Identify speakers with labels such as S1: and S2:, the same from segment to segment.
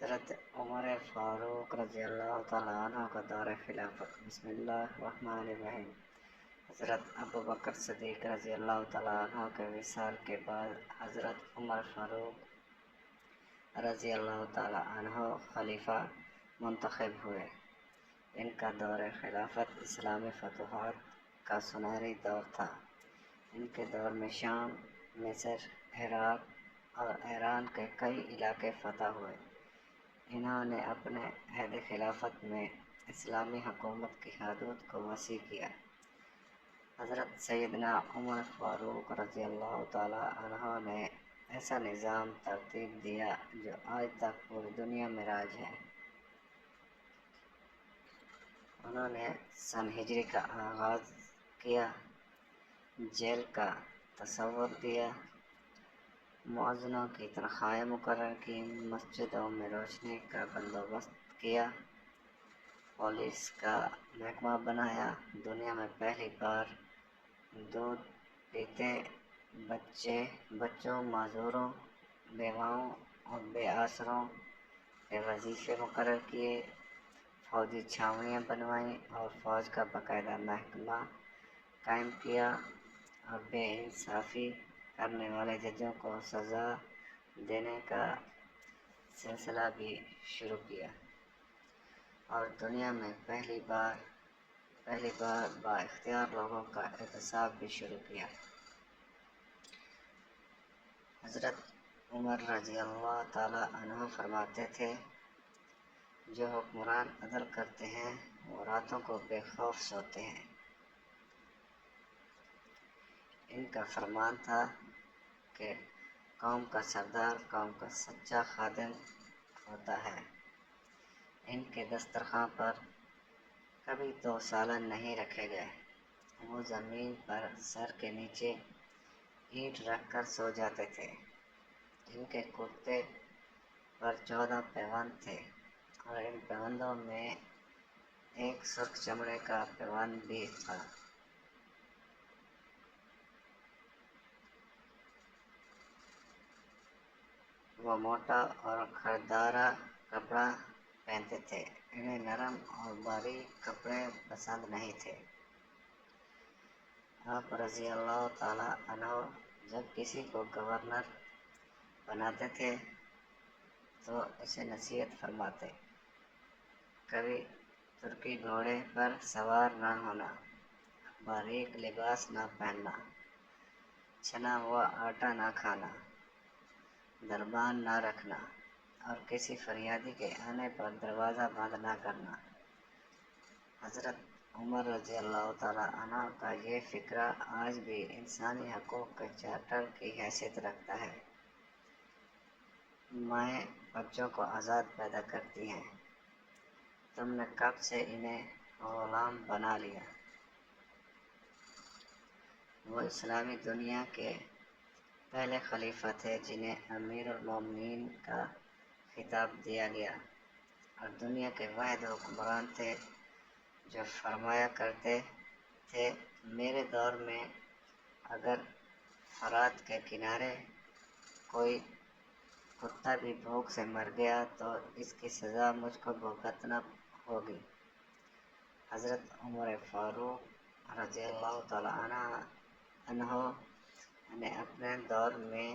S1: حضرت عمر فاروق رضی اللہ تعالیٰ عنہ کا دور خلافت۔ بسم اللہ الرحمن الرحیم۔ حضرت ابوبکر صدیق رضی اللہ تعالیٰ عنہ کے وصال کے بعد حضرت عمر فاروق رضی اللہ تعالیٰ عنہ خلیفہ منتخب ہوئے۔ ان کا دور خلافت اسلامی فتوحات کا سنہری دور تھا۔ ان کے دور میں شام، مصر، عراق اور ایران کے کئی علاقے فتح ہوئے۔ انہوں نے اپنے عہد خلافت میں اسلامی حکومت کی حدود کو وسیع کیا۔ حضرت سیدنا عمر فاروق رضی اللہ تعالیٰ عنہ نے ایسا نظام ترتیب دیا جو آج تک پوری دنیا میں راج ہے۔ انہوں نے سن ہجری کا آغاز کیا، جیل کا تصور دیا، مؤذنوں کی تنخواہیں مقرر کی، مسجدوں میں روشنی کا بندوبست کیا، پولیس کا محکمہ بنایا، دنیا میں پہلی بار دودھ پیتے بچوں، معذوروں، بیواؤں اور بے آسروں کے وظیفے مقرر کیے، فوجی چھاؤنیاں بنوائیں اور فوج کا باقاعدہ محکمہ قائم کیا اور بے انصافی کرنے والے ججوں کو سزا دینے کا سلسلہ بھی شروع کیا اور دنیا میں پہلی بار با اختیار لوگوں کا احتساب بھی شروع کیا۔ حضرت عمر رضی اللہ تعالیٰ عنہ فرماتے تھے، جو حکمران عدل کرتے ہیں وہ راتوں کو بے خوف سوتے ہیں۔ ان کا فرمان تھا کہ قوم کا سردار قوم کا سچا خادم ہوتا ہے۔ ان کے دسترخوان پر کبھی دو سالن نہیں رکھے گئے۔ وہ زمین پر سر کے نیچے اینٹ رکھ کر سو جاتے تھے۔ ان کے کرتے پر 14 پیوند تھے اور ان پیوندوں میں ایک سرخ چمڑے کا پیوند بھی تھا۔ وہ موٹا اور کھردارا کپڑا پہنتے تھے۔ انہیں نرم اور باریک کپڑے پسند نہیں تھے۔ آپ رضی اللہ تعالیٰ عنہ جب کسی کو گورنر بناتے تھے تو اسے نصیحت فرماتے، کبھی ترکی گھوڑے پر سوار نہ ہونا، باریک لباس نہ پہننا، چھنا ہوا آٹا نہ کھانا، دربان نہ رکھنا اور کسی فریادی کے آنے پر دروازہ بند نہ کرنا۔ حضرت عمر رضی اللہ تعالیٰ عنہ کا یہ فقرہ آج بھی انسانی حقوق کے چارٹر کی حیثیت رکھتا ہے۔ مائیں بچوں کو آزاد پیدا کرتی ہیں، تم نے کب سے انہیں غلام بنا لیا۔ وہ اسلامی دنیا کے پہلے خلیفہ تھے جنہیں امیر المومنین کا خطاب دیا گیا اور دنیا کے واحد حکمران تھے جو فرمایا کرتے تھے، میرے دور میں اگر فرات کے کنارے کوئی کتا بھی بھوک سے مر گیا تو اس کی سزا مجھ کو بھگتنا ہوگی۔ حضرت عمر فاروق رضی اللہ تعالیٰ عنہ نے اپنے دور میں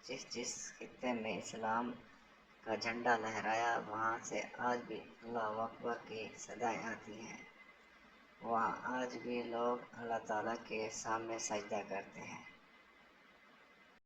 S1: جس خطے میں اسلام کا جھنڈا لہرایا وہاں سے آج بھی اللہ اکبر کی صدائیں آتی ہیں۔ وہاں آج بھی لوگ اللہ تعالیٰ کے سامنے سجدہ کرتے ہیں۔